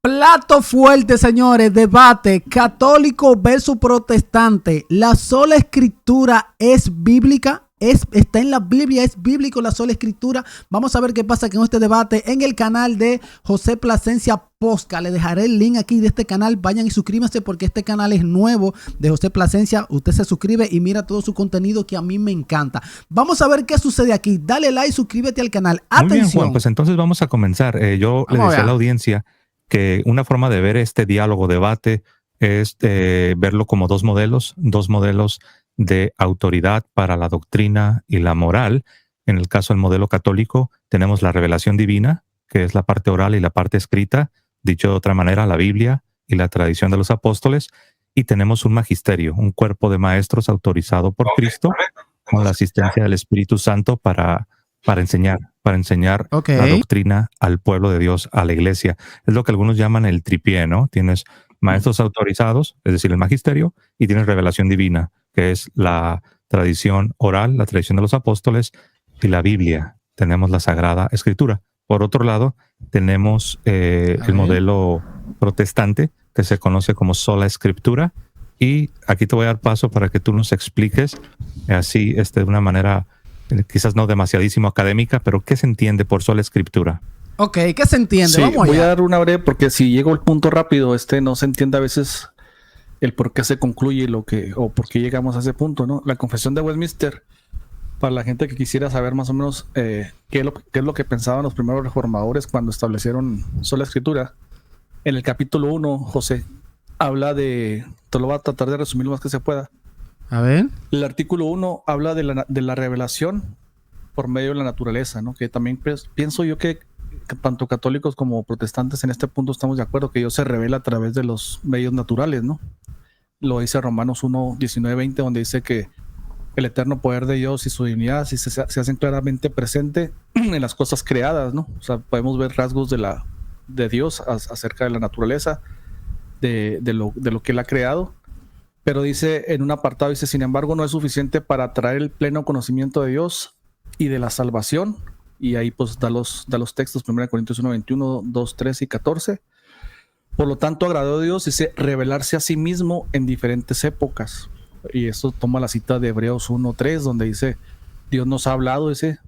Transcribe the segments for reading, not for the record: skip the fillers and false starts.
Plato fuerte, señores, debate católico versus protestante. ¿La sola escritura es bíblica? Está en la Biblia, es bíblico la sola escritura. Vamos a ver qué pasa con este debate en el canal de José Plasencia Posca. Le dejaré el link aquí de este canal. Vayan y suscríbanse porque este canal es nuevo de José Plasencia. Usted se suscribe y mira todo su contenido que a mí me encanta. Vamos a ver qué sucede aquí. Dale like, suscríbete al canal. Atención. Muy bien, Juan, Pues entonces vamos a comenzar. Yo le decía a la audiencia que una forma de ver este diálogo, debate, es verlo como dos modelos de autoridad para la doctrina y la moral. En el caso del modelo católico, tenemos la revelación divina, que es la parte oral y la parte escrita, dicho de otra manera, la Biblia y la tradición de los apóstoles, y tenemos un magisterio, un cuerpo de maestros autorizado por Cristo, con la asistencia del Espíritu Santo para enseñar la doctrina al pueblo de Dios, a la iglesia. Es lo que algunos llaman el tripié, ¿no? Tienes maestros autorizados, es decir, el magisterio, y tienes revelación divina, que es la tradición oral, la tradición de los apóstoles, y la Biblia. Tenemos la Sagrada Escritura. Por otro lado, tenemos el modelo protestante, que se conoce como sola escritura, y aquí te voy a dar paso para que tú nos expliques, así de una manera quizás no demasiadísimo académica, pero ¿qué se entiende por sola escritura? Ok, ¿qué se entiende? Sí, voy a dar una breve porque si llego al punto rápido, no se entiende a veces el por qué se concluye o por qué llegamos a ese punto, ¿no? La Confesión de Westminster, para la gente que quisiera saber más o menos qué es lo que pensaban los primeros reformadores cuando establecieron sola escritura, en el capítulo 1, José, habla te lo voy a tratar de resumir lo más que se pueda. A ver. El artículo 1 habla de la revelación por medio de la naturaleza, ¿no? Que también pienso yo que tanto católicos como protestantes en este punto estamos de acuerdo que Dios se revela a través de los medios naturales, ¿no? Lo dice Romanos 1, 19, 20, donde dice que el eterno poder de Dios y su divinidad se hacen claramente presente en las cosas creadas, ¿no? O sea, podemos ver rasgos de Dios acerca de la naturaleza, de lo que Él ha creado. Pero dice en un apartado, dice, sin embargo, no es suficiente para traer el pleno conocimiento de Dios y de la salvación. Y ahí pues da los textos, 1 Corintios 1, 21, 2, 13 y 14. Por lo tanto, agradó a Dios, dice, revelarse a sí mismo en diferentes épocas. Y eso toma la cita de Hebreos 1, 3, donde dice, Dios nos ha hablado, dice,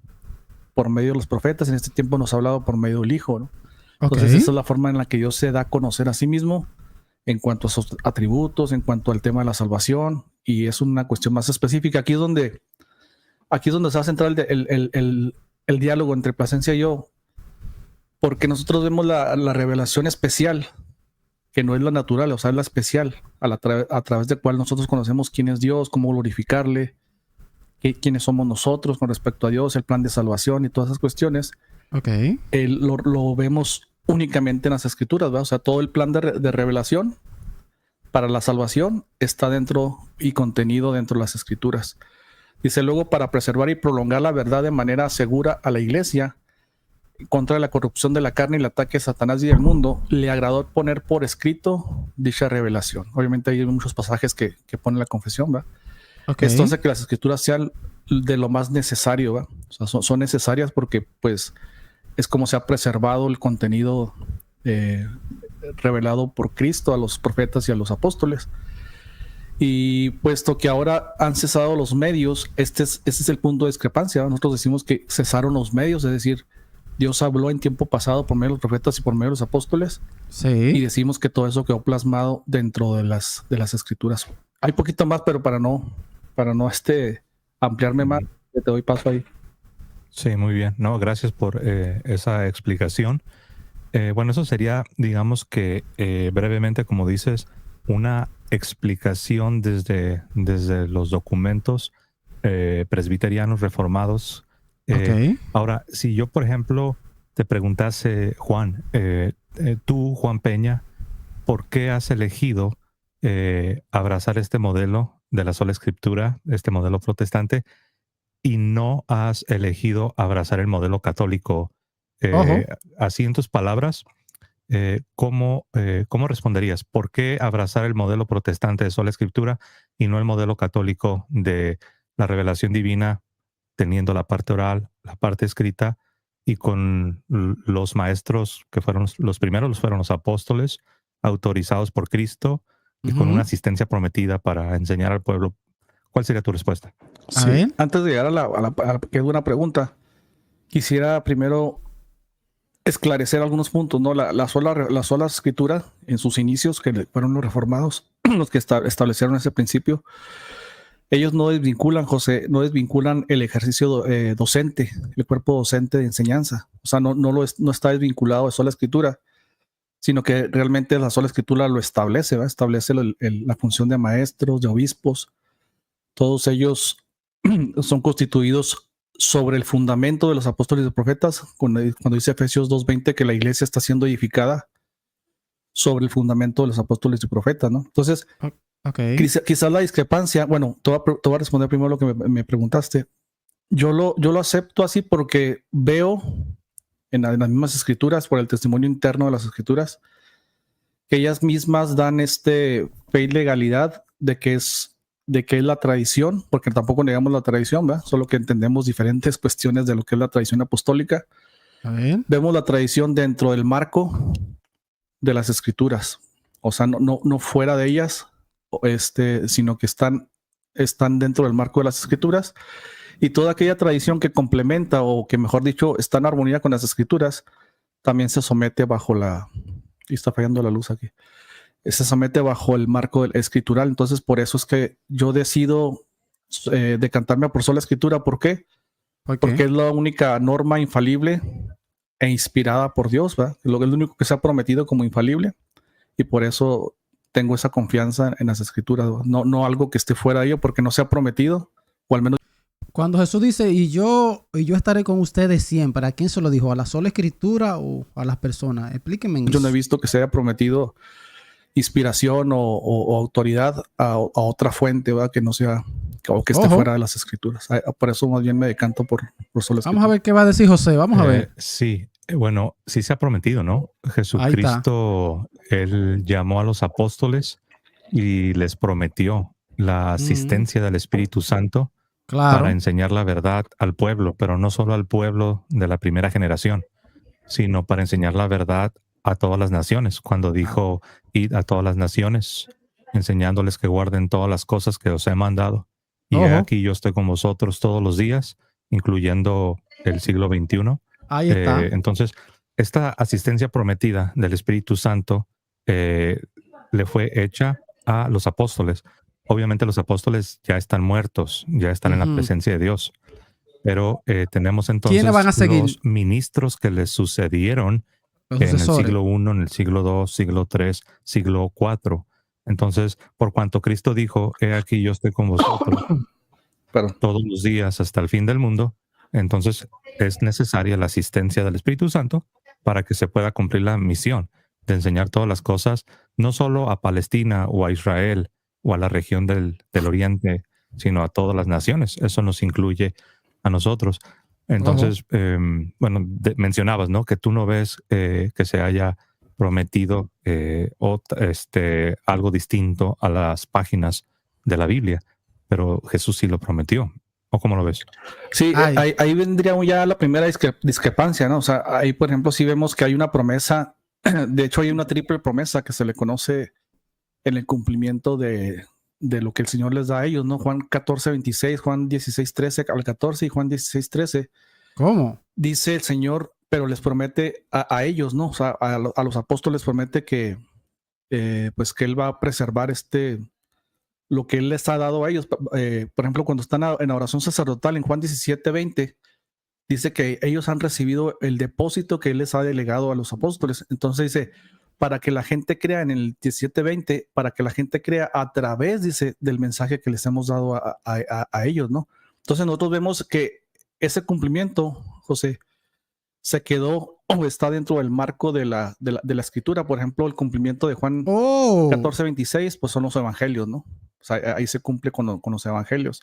por medio de los profetas, en este tiempo nos ha hablado por medio del Hijo, ¿no? Entonces esa es la forma en la que Dios se da a conocer a sí mismo en cuanto a sus atributos, en cuanto al tema de la salvación, y es una cuestión más específica. Aquí es donde se va a centrar el diálogo entre Plasencia y yo, porque nosotros vemos la revelación especial, que no es la natural, o sea, es la especial, a través de cual nosotros conocemos quién es Dios, cómo glorificarle, quiénes somos nosotros con respecto a Dios, el plan de salvación y todas esas cuestiones. Lo vemos únicamente en las escrituras, ¿verdad? O sea, todo el plan de revelación para la salvación está dentro y contenido dentro de las escrituras. Dice luego, para preservar y prolongar la verdad de manera segura a la iglesia contra la corrupción de la carne y el ataque de Satanás y del mundo, le agradó poner por escrito dicha revelación. Obviamente hay muchos pasajes que pone la confesión, ¿verdad? Esto hace que las escrituras sean de lo más necesario, ¿verdad? O sea, son necesarias porque pues es como se ha preservado el contenido revelado por Cristo a los profetas y a los apóstoles. Y puesto que ahora han cesado los medios, este es el punto de discrepancia, ¿no? Nosotros decimos que cesaron los medios, es decir, Dios habló en tiempo pasado por medio de los profetas y por medio de los apóstoles. Sí. Y decimos que todo eso quedó plasmado dentro de las escrituras. Hay poquito más, pero para no ampliarme más, te doy paso ahí. Sí, muy bien. No, gracias por esa explicación. Bueno, eso sería, digamos que brevemente, como dices, una explicación desde los documentos presbiterianos reformados. Ahora, si yo, por ejemplo, te preguntase, Juan, tú, Juan Peña, ¿por qué has elegido abrazar este modelo de la sola escritura, este modelo protestante, y no has elegido abrazar el modelo católico? Así en tus palabras, ¿cómo responderías? ¿Por qué abrazar el modelo protestante de sola escritura y no el modelo católico de la revelación divina, teniendo la parte oral, la parte escrita, y con los maestros que fueron los primeros, fueron los apóstoles, autorizados por Cristo y con una asistencia prometida para enseñar al pueblo. ¿Cuál sería tu respuesta? Sí. Antes de llegar a la que es una pregunta, quisiera primero esclarecer algunos puntos, ¿no? La sola escritura en sus inicios, que fueron los reformados, los que establecieron ese principio, ellos no desvinculan, José, no desvinculan el ejercicio docente, el cuerpo docente de enseñanza. O sea, no está desvinculado de sola escritura, sino que realmente la sola escritura lo establece, ¿va? Establece la función de maestros, de obispos. Todos ellos son constituidos sobre el fundamento de los apóstoles y profetas, cuando dice Efesios 2:20 que la iglesia está siendo edificada sobre el fundamento de los apóstoles y profetas, ¿no? Entonces, quizás la discrepancia, bueno, te voy a responder primero lo que me preguntaste. Yo lo acepto así porque veo en las mismas escrituras, por el testimonio interno de las escrituras, que ellas mismas dan fe y legalidad de que es la tradición, porque tampoco negamos la tradición, ¿verdad? Solo que entendemos diferentes cuestiones de lo que es la tradición apostólica. Vemos la tradición dentro del marco de las escrituras, o sea, no fuera de ellas, sino que están dentro del marco de las escrituras, y toda aquella tradición que complementa, o que mejor dicho, está en armonía con las escrituras, también se somete bajo y está fallando la luz aquí, se somete bajo el marco escritural. Entonces, por eso es que yo decido decantarme por sola escritura. ¿Por qué? Porque es la única norma infalible e inspirada por Dios, ¿verdad? Es lo único que se ha prometido como infalible, y por eso tengo esa confianza en las escrituras, no algo que esté fuera de ello, porque no se ha prometido, o al menos. Cuando Jesús dice, y yo estaré con ustedes siempre, ¿a quién se lo dijo? ¿A la sola escritura o a las personas? Explíquenme. Yo no he visto que se haya prometido inspiración o autoridad a otra fuente, ¿verdad? Que no sea, o que esté fuera de las escrituras. Por eso más bien me decanto por sola escritura. Vamos a ver qué va a decir José, vamos a ver. Sí, bueno, sí se ha prometido, ¿no? Jesucristo, él llamó a los apóstoles y les prometió la asistencia del Espíritu Santo para enseñar la verdad al pueblo, pero no solo al pueblo de la primera generación, sino para enseñar la verdad a todas las naciones, cuando dijo, id a todas las naciones, enseñándoles que guarden todas las cosas que os he mandado. Y aquí yo estoy con vosotros todos los días, incluyendo el siglo XXI. Ahí está. Entonces, esta asistencia prometida del Espíritu Santo le fue hecha a los apóstoles. Obviamente los apóstoles ya están muertos, ya están en la presencia de Dios. Pero tenemos entonces los ministros que les sucedieron en el siglo I, en el siglo II, siglo III, siglo IV. Entonces, por cuanto Cristo dijo, he aquí yo estoy con vosotros todos los días hasta el fin del mundo, entonces es necesaria la asistencia del Espíritu Santo para que se pueda cumplir la misión de enseñar todas las cosas, no solo a Palestina o a Israel o a la región del Oriente, sino a todas las naciones. Eso nos incluye a nosotros. Entonces, bueno, mencionabas, ¿no? Que tú no ves que se haya prometido algo distinto a las páginas de la Biblia, pero Jesús sí lo prometió. ¿O cómo lo ves? Sí, ahí vendría ya la primera discrepancia, ¿no? O sea, ahí, por ejemplo, sí vemos que hay una promesa, de hecho hay una triple promesa que se le conoce en el cumplimiento de lo que el Señor les da a ellos, ¿no? Juan 14:26, Juan 16:13 al 14 y Juan 16:13. ¿Cómo? Dice el Señor, pero les promete a ellos, ¿no? O sea, a los apóstoles promete que pues que Él va a preservar lo que Él les ha dado a ellos. Por ejemplo, cuando están en la oración sacerdotal en Juan 17:20, dice que ellos han recibido el depósito que Él les ha delegado a los apóstoles. Entonces dice, para que la gente crea en el 17:20, para que la gente crea a través, dice, del mensaje que les hemos dado a ellos, ¿no? Entonces nosotros vemos que ese cumplimiento, José, se quedó o está dentro del marco de la escritura. Por ejemplo, el cumplimiento de Juan 14:26, pues son los evangelios, ¿no? O sea, ahí se cumple con los evangelios.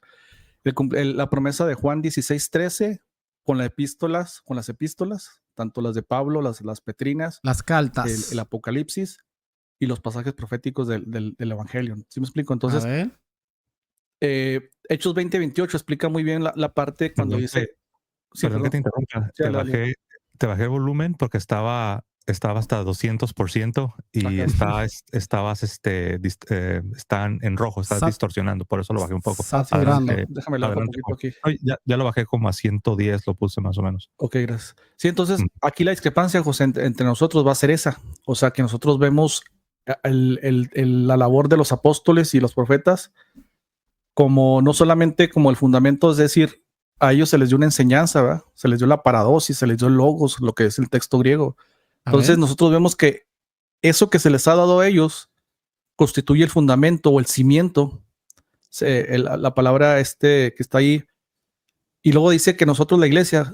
La promesa de Juan 16:13 con las epístolas, tanto las de Pablo, las petrinas, las cartas, el Apocalipsis y los pasajes proféticos del Evangelio. ¿Sí me explico? Entonces, Hechos 20:28 explica muy bien la parte cuando dice... Perdón que te interrumpa. te bajé el volumen porque estaba hasta 200% y Ok. están en rojo, estás Sa- distorsionando, por eso lo bajé un poco. Saturando. Déjame lo bajo un Adelante, poquito aquí. Ay, ya lo bajé como a 110, lo puse más o menos. Ok, gracias. Sí, entonces Mm. aquí la discrepancia, José, entre nosotros va a ser esa. O sea, que nosotros vemos la labor de los apóstoles y los profetas como no solamente como el fundamento, es decir, a ellos se les dio una enseñanza, ¿verdad? Se les dio la paradosis, se les dio el logos, lo que es el texto griego. Entonces nosotros vemos que eso que se les ha dado a ellos constituye el fundamento o el cimiento, la palabra que está ahí. Y luego dice que nosotros, la iglesia,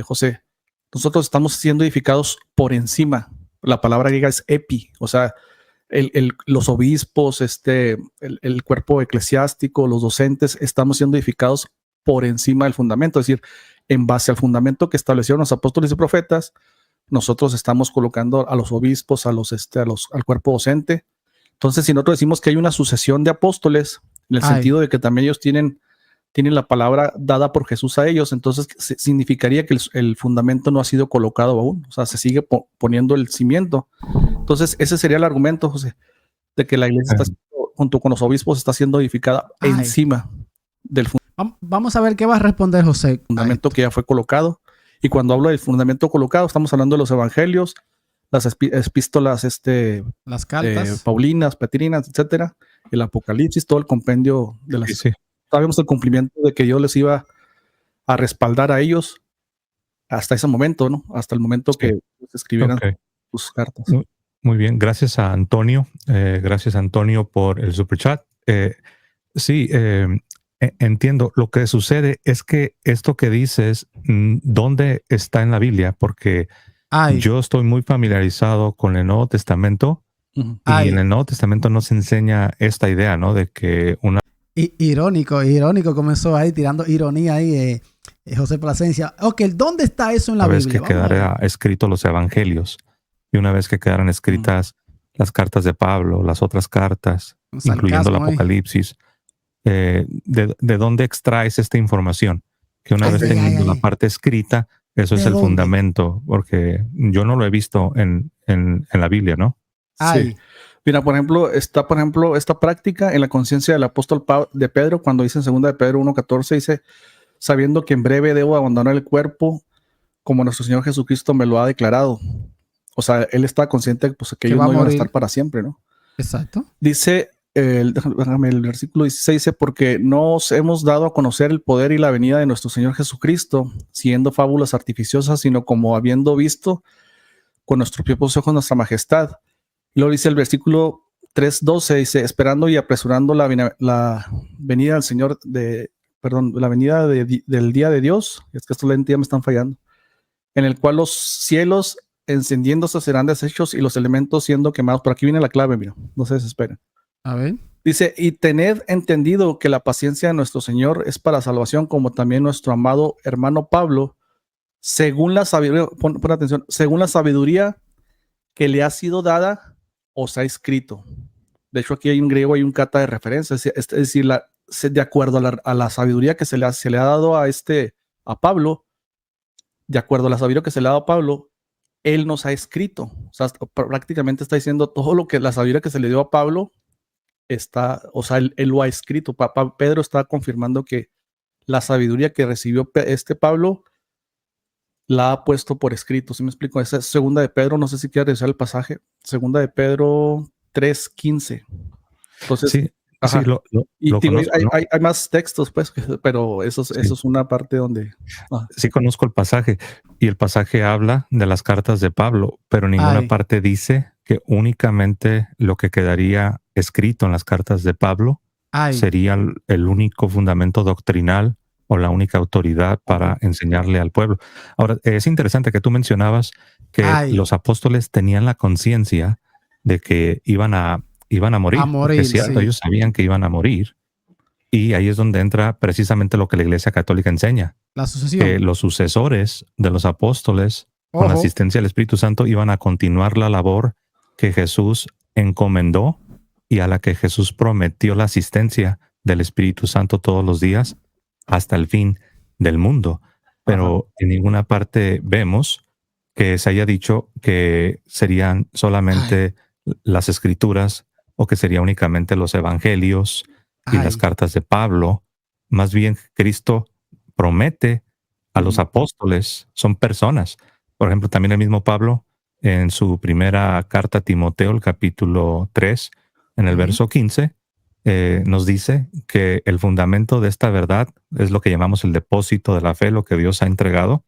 José, nosotros estamos siendo edificados por encima. La palabra griega es epi, o sea, los obispos, el cuerpo eclesiástico, los docentes, estamos siendo edificados por encima del fundamento, es decir, en base al fundamento que establecieron los apóstoles y profetas, nosotros estamos colocando a los obispos, al cuerpo docente. Entonces, si nosotros decimos que hay una sucesión de apóstoles, en el sentido de que también ellos tienen la palabra dada por Jesús a ellos, entonces significaría que el fundamento no ha sido colocado aún, o sea, se sigue poniendo el cimiento. Entonces, ese sería el argumento, José, de que la iglesia está junto con los obispos está siendo edificada encima del fundamento. Vamos a ver qué va a responder José. Fundamento que ya fue colocado. Y cuando hablo del fundamento colocado, estamos hablando de los evangelios, las epístolas, las cartas, paulinas, petrinas, etcétera, el Apocalipsis, todo el compendio de las. Sí. Sabemos el cumplimiento de que Dios les iba a respaldar a ellos hasta ese momento, ¿no? Hasta el momento que escribieran sus cartas. Muy bien, gracias a Antonio. Gracias, Antonio, por el superchat. Entiendo. Lo que sucede es que esto que dices, ¿dónde está en la Biblia? Porque yo estoy muy familiarizado con el Nuevo Testamento y en el Nuevo Testamento no se enseña esta idea, ¿no? De que una... Irónico, comenzó ahí tirando ironía ahí José Plasencia. Ok, ¿dónde está eso en la Biblia? Una vez que quedara escrito los evangelios y una vez que quedaran escritas las cartas de Pablo, las otras cartas, incluyendo el Apocalipsis, ¿de dónde extraes esta información? Que una vez teniendo la parte escrita, eso es el fundamento, porque yo no lo he visto en la Biblia, ¿no? Sí. Mira, por ejemplo, esta práctica en la conciencia del apóstol de Pedro, cuando dice en 2 de Pedro 1:14, dice, sabiendo que en breve debo abandonar el cuerpo, como nuestro Señor Jesucristo me lo ha declarado. O sea, él está consciente pues, que ellos no iban a estar para siempre, ¿no? Exacto. Dice, el versículo 16 dice, porque nos hemos dado a conocer el poder y la venida de nuestro Señor Jesucristo, siendo fábulas artificiosas, sino como habiendo visto con nuestros propios ojos nuestra majestad. Y luego dice el versículo 3:12, dice, esperando y apresurando la venida del Señor, la venida del día de Dios, es que estos lentes ya me están fallando, en el cual los cielos encendiéndose serán deshechos y los elementos siendo quemados. Por aquí viene la clave, mira, no se desesperen. A ver. Dice, y tened entendido que la paciencia de nuestro Señor es para salvación, como también nuestro amado hermano Pablo, según la sabiduría, pon atención, según la sabiduría que le ha sido dada, os ha escrito. De hecho, aquí hay un griego, hay un kata de referencia, es decir, de acuerdo a la sabiduría que se le ha dado a Pablo, de acuerdo a la sabiduría que se le ha dado a Pablo, él nos ha escrito. O sea, prácticamente está diciendo todo lo que la sabiduría que se le dio a Pablo está, o sea, él lo ha escrito. Pedro está confirmando que la sabiduría que recibió Pablo la ha puesto por escrito. ¿Sí me explico? Esa es 2 de Pedro, no sé si quieres revisar el pasaje. 2 de Pedro 3:15. Entonces, sí, lo conozco, hay más textos, pues, pero eso es una parte donde... Sí conozco el pasaje, y el pasaje habla de las cartas de Pablo, pero ninguna parte dice que únicamente lo que quedaría escrito en las cartas de Pablo sería el único fundamento doctrinal o la única autoridad para enseñarle al pueblo. Ahora, es interesante que tú mencionabas que los apóstoles tenían la conciencia de que iban a morir. Es cierto, ellos sabían que iban a morir. Y ahí es donde entra precisamente lo que la Iglesia Católica enseña. La sucesión. Que los sucesores de los apóstoles, con la asistencia del Espíritu Santo, iban a continuar la labor que Jesús encomendó y a la que Jesús prometió la asistencia del Espíritu Santo todos los días hasta el fin del mundo. pero en ninguna parte vemos que se haya dicho que serían solamente las escrituras o que sería únicamente los evangelios y las cartas de Pablo. Más bien, Cristo promete a los apóstoles, son personas. Por ejemplo, también el mismo Pablo, en su primera carta a Timoteo, el capítulo 3, en el verso 15, nos dice que el fundamento de esta verdad es lo que llamamos el depósito de la fe, lo que Dios ha entregado,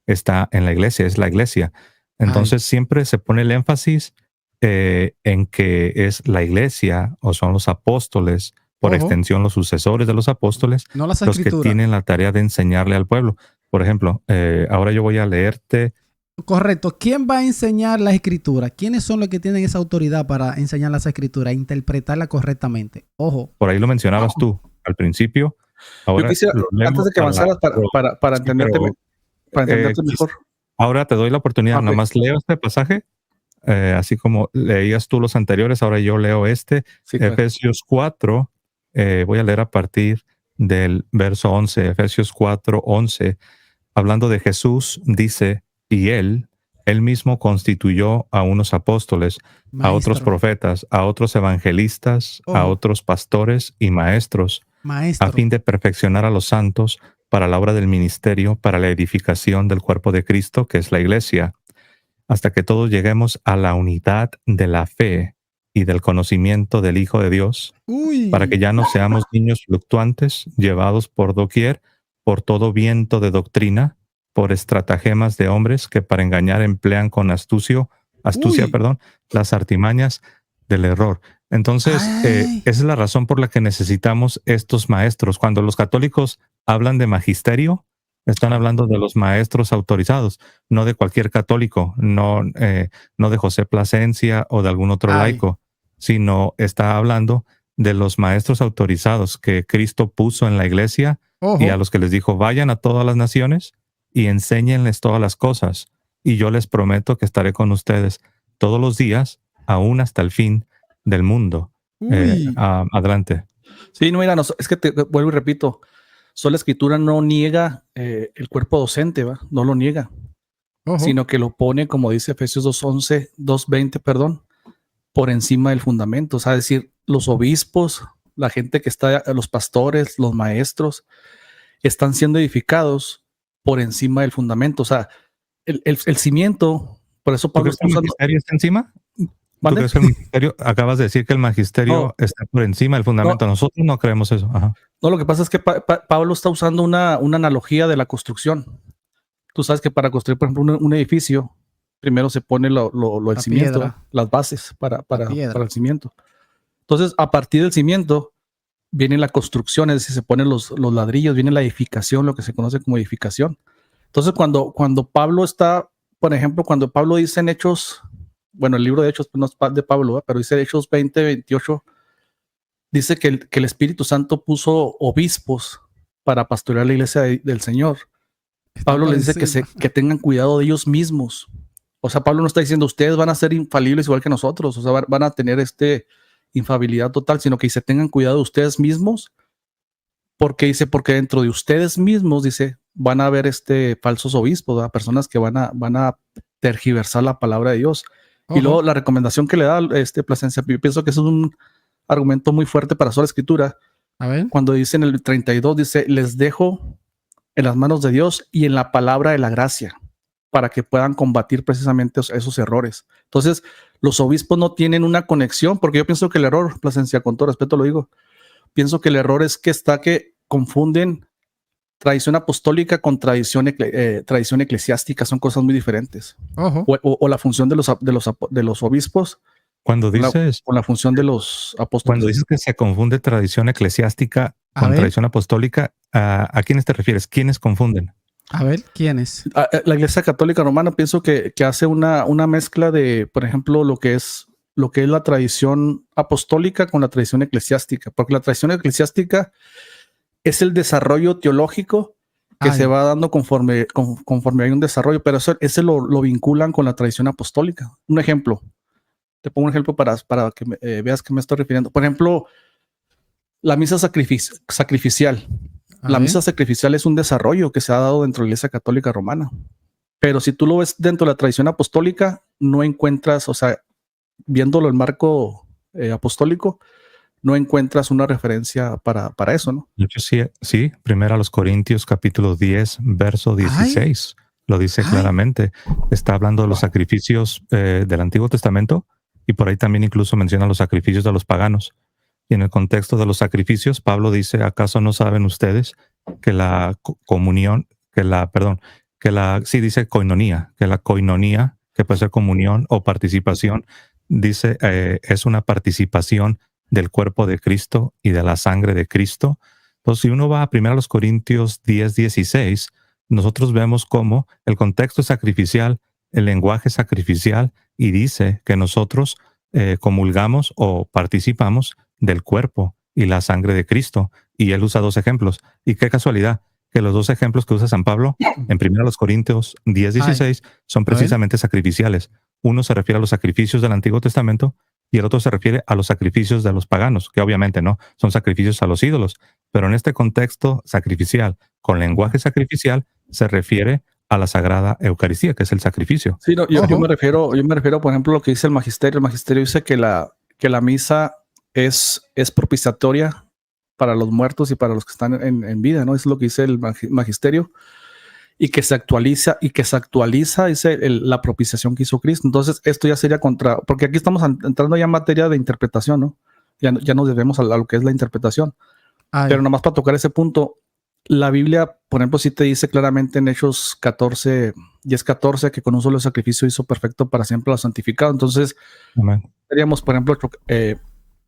está en la iglesia, es la iglesia. Entonces siempre se pone el énfasis en que es la iglesia o son los apóstoles, por extensión los sucesores de los apóstoles, no los que tienen la tarea de enseñarle al pueblo. Por ejemplo, ahora yo voy a leerte. Correcto. ¿Quién va a enseñar la escritura? ¿Quiénes son los que tienen esa autoridad para enseñar las escrituras e interpretarla correctamente? Ojo. Por ahí lo mencionabas tú al principio. Ahora, yo quisiera, antes de que avanzaras, para entenderte, mejor. Ahora te doy la oportunidad, nada más leo este pasaje, así como leías tú los anteriores, ahora yo leo este, Efesios 4, voy a leer a partir del verso 11, Efesios 4, 11, hablando de Jesús, dice, y él mismo constituyó a unos apóstoles, a otros profetas, a otros evangelistas, a otros pastores y maestros, a fin de perfeccionar a los santos para la obra del ministerio, para la edificación del cuerpo de Cristo, que es la iglesia, hasta que todos lleguemos a la unidad de la fe y del conocimiento del Hijo de Dios, para que ya no seamos niños fluctuantes, llevados por doquier, por todo viento de doctrina, por estratagemas de hombres que para engañar emplean con astucia, las artimañas del error. Entonces, esa es la razón por la que necesitamos estos maestros. Cuando los católicos hablan de magisterio, están hablando de los maestros autorizados, no de cualquier católico, no de José Plasencia o de algún otro laico, sino está hablando de los maestros autorizados que Cristo puso en la iglesia y a los que les dijo, vayan a todas las naciones y enséñenles todas las cosas. Y yo les prometo que estaré con ustedes todos los días, aún hasta el fin del mundo. Adelante. Sí, no, mira, es que te vuelvo y repito, sola escritura no niega el cuerpo docente, ¿va? No lo niega, sino que lo pone, como dice Efesios 2:20, por encima del fundamento. O sea, es decir, los obispos, la gente que está, los pastores, los maestros, están siendo edificados por encima del fundamento. O sea, el cimiento, por eso Pablo está usando. ¿El magisterio está encima? ¿Tú crees que el magisterio, acabas de decir que el magisterio está por encima del fundamento? Nosotros no creemos eso. No, lo que pasa es que Pablo está usando una analogía de la construcción. Tú sabes que para construir, por ejemplo, un edificio, primero se pone el cimiento, piedra, las bases para el cimiento. Entonces, a partir del cimiento, viene la construcción, es decir, se ponen los ladrillos, viene la edificación, lo que se conoce como edificación. Entonces, cuando Pablo está, por ejemplo, cuando Pablo dice en Hechos, bueno, el libro de Hechos no es de Pablo, pero dice Hechos 20:28, dice que el Espíritu Santo puso obispos para pastorear la iglesia del Señor. Pablo les dice que tengan cuidado de ellos mismos. O sea, Pablo no está diciendo, ustedes van a ser infalibles igual que nosotros, o sea, van a tener infabilidad total, sino que dice, tengan cuidado de ustedes mismos, porque dentro de ustedes mismos, dice, van a haber falsos obispos, ¿verdad? Personas que van a tergiversar la palabra de Dios. Y luego la recomendación que le da Plasencia, yo pienso que eso es un argumento muy fuerte para sola escritura. A ver. Cuando dice en el 32, dice, les dejo en las manos de Dios y en la palabra de la gracia, para que puedan combatir precisamente esos errores. Entonces, los obispos no tienen una conexión, porque yo pienso que el error, Plasencia, con todo respeto lo digo, pienso que el error es que confunden tradición apostólica con tradición eclesiástica, son cosas muy diferentes. O la función de los obispos cuando dices con la función de los apóstoles. Cuando dices que se confunde tradición eclesiástica con tradición apostólica, ¿a quiénes te refieres? ¿Quiénes confunden? A ver, ¿quiénes? La Iglesia Católica Romana pienso que hace una mezcla de, por ejemplo, lo que es la tradición apostólica con la tradición eclesiástica, porque la tradición eclesiástica es el desarrollo teológico que se va dando conforme hay un desarrollo, pero ese lo vinculan con la tradición apostólica. Un ejemplo, te pongo un ejemplo para que veas que me estoy refiriendo. Por ejemplo, la misa sacrificial. la misa sacrificial es un desarrollo que se ha dado dentro de la Iglesia Católica Romana. Pero si tú lo ves dentro de la tradición apostólica, no encuentras, o sea, viéndolo en marco apostólico, no encuentras una referencia para eso, ¿no? De hecho, sí, primero a los Corintios capítulo 10, verso 16, lo dice claramente. Está hablando de los sacrificios del Antiguo Testamento y por ahí también incluso menciona los sacrificios de los paganos. Y en el contexto de los sacrificios, Pablo dice, ¿acaso no saben ustedes que la comunión, dice koinonía, que la koinonía, que puede ser comunión o participación, dice, es una participación del cuerpo de Cristo y de la sangre de Cristo? Entonces, si uno va a 1 Corintios 10, 16, nosotros vemos cómo el contexto es sacrificial, el lenguaje es sacrificial, y dice que nosotros comulgamos o participamos del cuerpo y la sangre de Cristo. Y él usa dos ejemplos. Y qué casualidad que los dos ejemplos que usa San Pablo en 1 Corintios 10, 16 son precisamente sacrificiales. Uno se refiere a los sacrificios del Antiguo Testamento y el otro se refiere a los sacrificios de los paganos, que obviamente no, son sacrificios a los ídolos. Pero en este contexto sacrificial, con lenguaje sacrificial, se refiere a la Sagrada Eucaristía, que es el sacrificio. Sí, no, yo me refiero, por ejemplo, a lo que dice el magisterio. El magisterio dice que la misa es propiciatoria para los muertos y para los que están en vida, ¿no? Eso es lo que dice el magisterio. Y que se actualiza, dice la propiciación que hizo Cristo. Entonces, esto ya sería porque aquí estamos entrando ya en materia de interpretación, ¿no? Ya nos debemos a lo que es la interpretación. Pero nomás para tocar ese punto, la Biblia, por ejemplo, sí te dice claramente en Hechos 10:14, que con un solo sacrificio hizo perfecto para siempre a los santificados. Entonces, estaríamos, por ejemplo,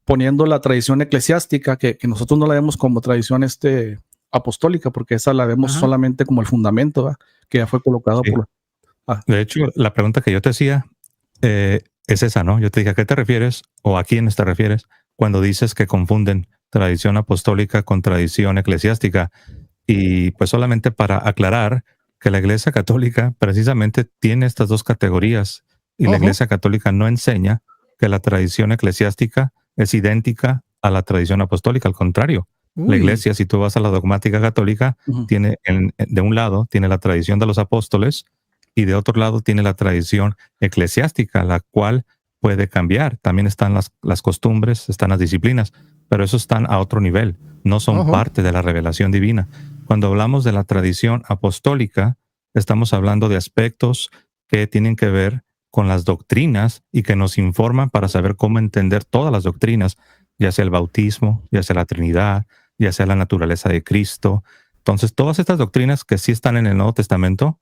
poniendo la tradición eclesiástica, que nosotros no la vemos como tradición apostólica, porque esa la vemos solamente como el fundamento, ¿verdad? Que ya fue colocado por... De hecho, la pregunta que yo te hacía es esa, ¿no? Yo te dije, ¿a qué te refieres o a quiénes te refieres cuando dices que confunden tradición apostólica con tradición eclesiástica? Y pues solamente para aclarar que la Iglesia Católica precisamente tiene estas dos categorías y la Iglesia Católica no enseña que la tradición eclesiástica es idéntica a la tradición apostólica, al contrario. La Iglesia, si tú vas a la dogmática católica, tiene de un lado tiene la tradición de los apóstoles y de otro lado tiene la tradición eclesiástica, la cual puede cambiar. También están las costumbres, están las disciplinas, pero esos están a otro nivel, no son parte de la revelación divina. Cuando hablamos de la tradición apostólica, estamos hablando de aspectos que tienen que ver con las doctrinas y que nos informan para saber cómo entender todas las doctrinas, ya sea el bautismo, ya sea la Trinidad, ya sea la naturaleza de Cristo. Entonces, todas estas doctrinas que sí están en el Nuevo Testamento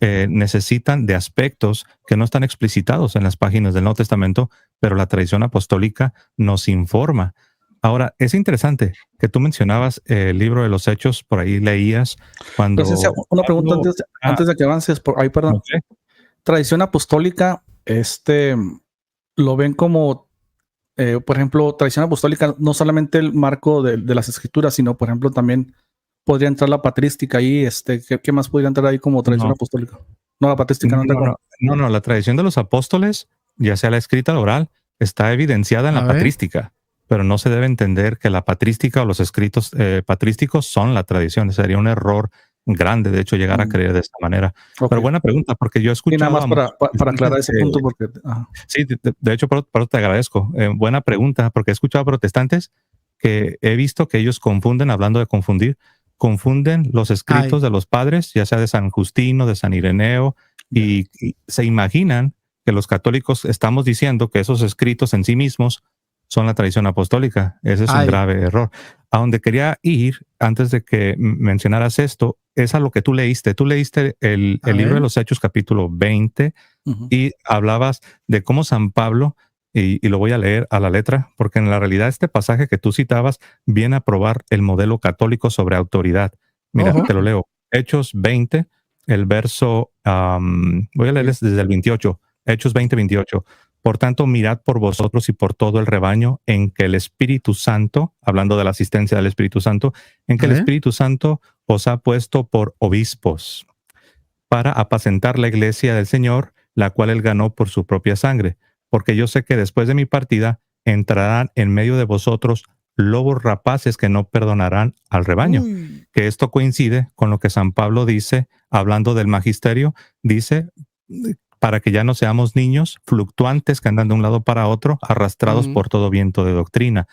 necesitan de aspectos que no están explicitados en las páginas del Nuevo Testamento, pero la tradición apostólica nos informa. Ahora, es interesante que tú mencionabas el libro de los Hechos, por ahí leías cuando... Entonces, una pregunta antes de que avances, perdón. Okay. Tradición apostólica, lo ven como... por ejemplo, tradición apostólica, no solamente el marco de las escrituras, sino, por ejemplo, también podría entrar la patrística ahí. ¿Qué más podría entrar ahí como tradición apostólica? No, la patrística no, la tradición de los apóstoles, ya sea la escrita o la oral, está evidenciada en la patrística, pero no se debe entender que la patrística o los escritos patrísticos son la tradición. Sería un error grande, de hecho, llegar a creer de esta manera. Pero buena pregunta, porque yo he escuchado... Y nada más para aclarar ese punto, porque... Sí, de hecho, por eso te agradezco. Buena pregunta, porque he escuchado protestantes que he visto que ellos confunden, hablando de confunden los escritos de los padres, ya sea de San Justino, de San Ireneo, y se imaginan que los católicos estamos diciendo que esos escritos en sí mismos son la tradición apostólica. Ese es un grave error. A donde quería ir, antes de que mencionaras esto, es a lo que tú leíste. Tú leíste el libro de los Hechos, capítulo 20, y hablabas de cómo San Pablo, y lo voy a leer a la letra, porque en la realidad este pasaje que tú citabas viene a probar el modelo católico sobre autoridad. Mira, te lo leo. Hechos 20, el verso, voy a leerles desde el 28. Hechos 20, 28. Por tanto, mirad por vosotros y por todo el rebaño en que el Espíritu Santo, hablando de la asistencia del Espíritu Santo, en que el Espíritu Santo os ha puesto por obispos para apacentar la iglesia del Señor, la cual él ganó por su propia sangre. Porque yo sé que después de mi partida entrarán en medio de vosotros lobos rapaces que no perdonarán al rebaño. Que esto coincide con lo que San Pablo dice, hablando del magisterio, dice, para que ya no seamos niños fluctuantes que andan de un lado para otro, arrastrados por todo viento de doctrina.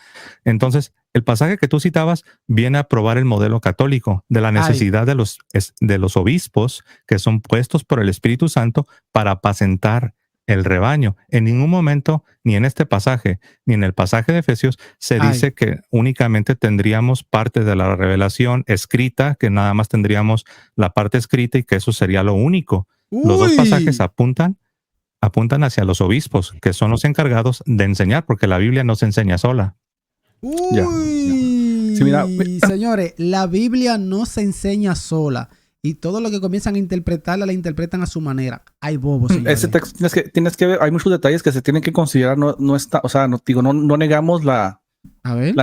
Entonces, el pasaje que tú citabas viene a probar el modelo católico de la necesidad de los obispos que son puestos por el Espíritu Santo para apacentar el rebaño. En ningún momento, ni en este pasaje, ni en el pasaje de Efesios, se dice que únicamente tendríamos parte de la revelación escrita, que nada más tendríamos la parte escrita y que eso sería lo único. Los dos pasajes apuntan hacia los obispos, que son los encargados de enseñar, porque la Biblia no se enseña sola. Sí, mira, señores, la Biblia no se enseña sola. Y todo lo que comienzan a interpretarla, la interpretan a su manera. Hay bobos, señores. Ese texto tienes que ver, hay muchos detalles que se tienen que considerar. No está, o sea, no negamos la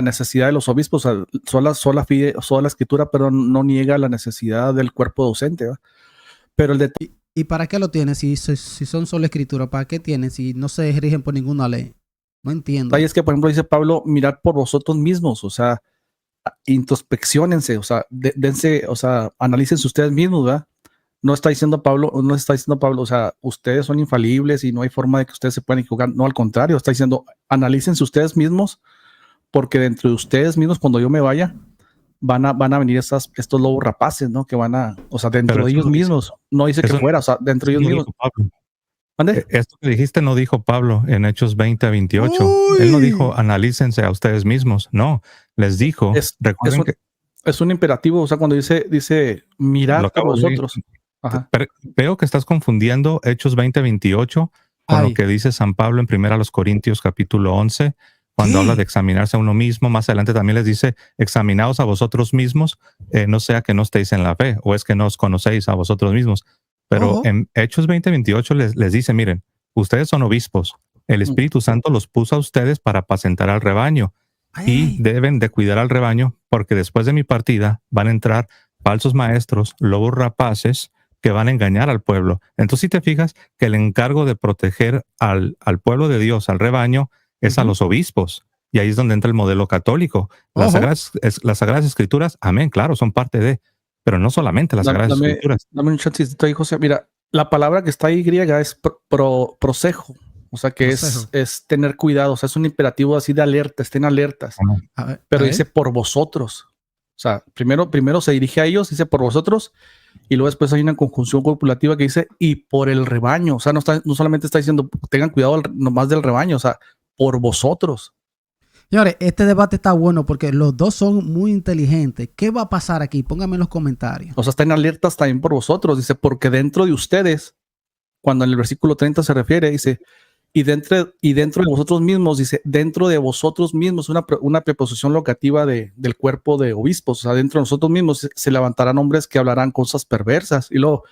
necesidad de los obispos. O sea, sola escritura, pero no niega la necesidad del cuerpo docente, ¿verdad? Pero el detalle. ¿Y para qué lo tienen? Si son solo escritura, ¿para qué tienen? Si no se rigen por ninguna ley. No entiendo. Es que, por ejemplo, dice Pablo, mirad por vosotros mismos, o sea, introspecciónense, o sea, dense, o sea, analícense ustedes mismos, ¿verdad? No está diciendo Pablo, o sea, ustedes son infalibles y no hay forma de que ustedes se puedan equivocar. No, al contrario, está diciendo, analícense ustedes mismos, porque dentro de ustedes mismos, cuando yo me vaya, van a venir estos lobos rapaces, ¿no? Que van a, o sea, dentro de ellos mismos, no dice que fuera, o sea, dentro de ellos mismos. Esto que dijiste no dijo Pablo en Hechos 20:28. Él no dijo analícense a ustedes mismos. No, les dijo. Recuerden que es un imperativo. O sea, cuando dice mirad a vosotros. Veo que estás confundiendo Hechos 20:28 con lo que dice San Pablo en 1 Corintios capítulo 11, cuando habla de examinarse a uno mismo. Más adelante también les dice, examinaos a vosotros mismos, no sea que no estéis en la fe, o es que no os conocéis a vosotros mismos. Pero en Hechos 20:28 les dice, miren, ustedes son obispos. El Espíritu Santo los puso a ustedes para apacentar al rebaño. Y deben de cuidar al rebaño, porque después de mi partida van a entrar falsos maestros, lobos rapaces, que van a engañar al pueblo. Entonces, si te fijas que el encargo de proteger al pueblo de Dios, al rebaño, es a los obispos. Y ahí es donde entra el modelo católico. Las Sagradas Escrituras, amén, claro, son parte de... Pero no solamente las Sagradas Escrituras. Dame un chancecito ahí, José. Mira, la palabra que está ahí griega es prosejo. O sea, que es tener cuidado. O sea, es un imperativo así de alerta. Estén alertas. Pero dice por vosotros. O sea, primero se dirige a ellos, dice por vosotros. Y luego después hay una conjunción copulativa que dice y por el rebaño. O sea, no solamente está diciendo tengan cuidado nomás del rebaño. O sea, por vosotros. Señores, este debate está bueno porque los dos son muy inteligentes. ¿Qué va a pasar aquí? Pónganme en los comentarios. O sea, están alertas también por vosotros. Dice, porque dentro de ustedes, cuando en el versículo 30 se refiere, dice, y dentro de vosotros mismos, dice, dentro de vosotros mismos, una preposición locativa del cuerpo de obispos. O sea, dentro de nosotros mismos se levantarán hombres que hablarán cosas perversas. Y luego,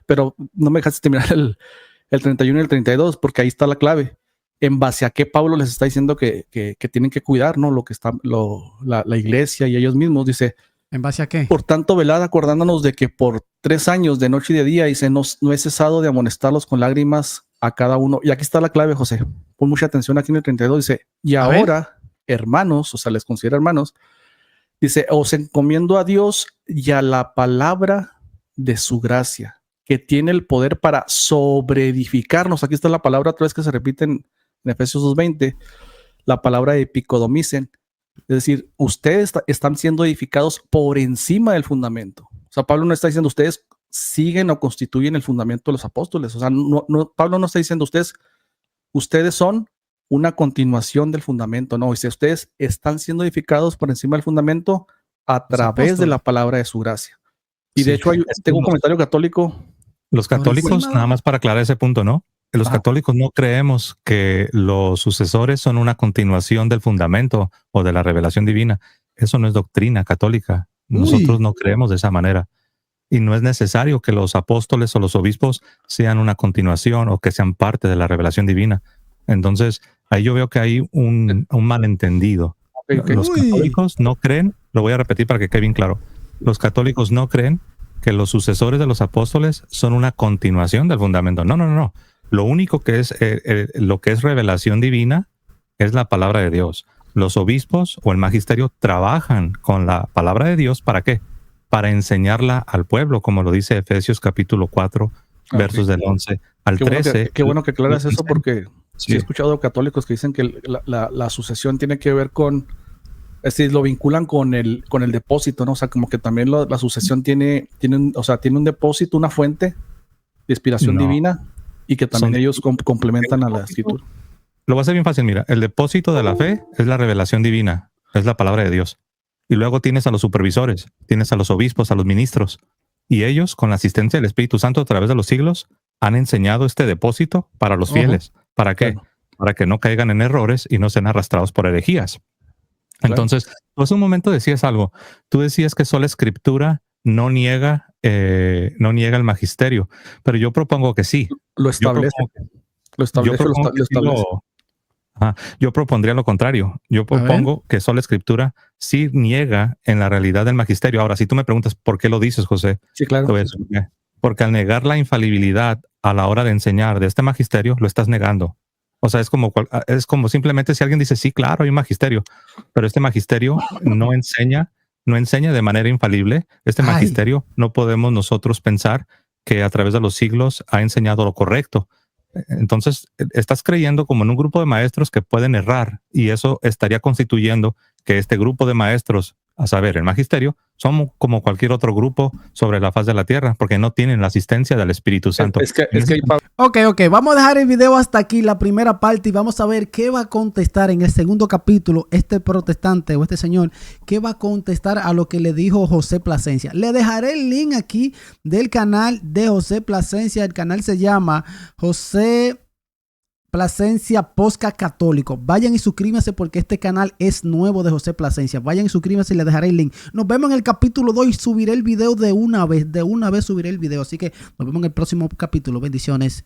pero no me dejaste terminar el 31 y el 32, porque ahí está la clave. En base a qué Pablo les está diciendo que tienen que cuidar, ¿no? Lo que está la iglesia y ellos mismos, dice. ¿En base a qué? Por tanto, velad acordándonos de que por 3 años de noche y de día, dice, no he cesado de amonestarlos con lágrimas a cada uno. Y aquí está la clave, José. Pon mucha atención aquí en el 32, dice, y ahora, hermanos, o sea, les considera hermanos, dice, os encomiendo a Dios y a la palabra de su gracia, que tiene el poder para sobreedificarnos. Aquí está la palabra otra vez que se repite en Efesios 2:20, la palabra epicodomicen, es decir, ustedes están siendo edificados por encima del fundamento. O sea, Pablo no está diciendo ustedes siguen o constituyen el fundamento de los apóstoles. O sea, Pablo no está diciendo ustedes son una continuación del fundamento. No, dice ustedes están siendo edificados por encima del fundamento a través de la palabra de su gracia. Y de hecho tengo un comentario católico. Los católicos, nada más para aclarar ese punto, ¿no? Los católicos no creemos que los sucesores son una continuación del fundamento o de la revelación divina. Eso no es doctrina católica. Nosotros no creemos de esa manera. Y no es necesario que los apóstoles o los obispos sean una continuación o que sean parte de la revelación divina. Entonces, ahí yo veo que hay un malentendido. Los católicos no creen, lo voy a repetir para que quede bien claro, los católicos no creen que los sucesores de los apóstoles son una continuación del fundamento. No. Lo único que es, lo que es revelación divina es la palabra de Dios. los obispos o el magisterio trabajan con la palabra de Dios. ¿Para qué? Para enseñarla al pueblo, como lo dice Efesios capítulo 4, versos del 11 al 13. Qué bueno que aclaras eso, porque sí he escuchado católicos que dicen que la sucesión tiene que ver con, es decir, lo vinculan con el depósito, ¿no? O sea, como que también la sucesión tiene un depósito, una fuente de inspiración divina, y que también ellos complementan a la escritura. Lo va a hacer bien fácil, mira, el depósito de la fe es la revelación divina, es la palabra de Dios. Y luego tienes a los supervisores, tienes a los obispos, a los ministros, y ellos, con la asistencia del Espíritu Santo a través de los siglos, han enseñado este depósito para los fieles. ¿Para qué? Claro. Para que no caigan en errores y no sean arrastrados por herejías. Claro. Entonces, tú hace un momento decías algo. Tú decías que sola escritura no niega el magisterio, pero yo propongo que sí. Lo establece. Yo propondría lo contrario. Yo propongo que sola escritura sí niega en la realidad del magisterio. Ahora, si tú me preguntas por qué lo dices, José, sí, claro. Porque al negar la infalibilidad a la hora de enseñar de este magisterio, lo estás negando. O sea, es como simplemente si alguien dice, sí, claro, hay un magisterio, pero este magisterio no enseña de manera infalible. Este magisterio no podemos nosotros pensar que a través de los siglos ha enseñado lo correcto. Entonces, estás creyendo como en un grupo de maestros que pueden errar, y eso estaría constituyendo que este grupo de maestros, a saber, el magisterio, son como cualquier otro grupo sobre la faz de la tierra, porque no tienen la asistencia del Espíritu Santo. Ok, vamos a dejar el video hasta aquí, la primera parte, y vamos a ver qué va a contestar en el segundo capítulo este protestante o este señor, qué va a contestar a lo que le dijo José Plasencia. Le dejaré el link aquí del canal de José Plasencia. El canal se llama José Plasencia Podcast Católico. Vayan y suscríbanse porque este canal es nuevo de José Plasencia. Vayan y suscríbanse y les dejaré el link. Nos vemos en el capítulo 2 y subiré el video de una vez subiré el video. Así que nos vemos en el próximo capítulo. Bendiciones.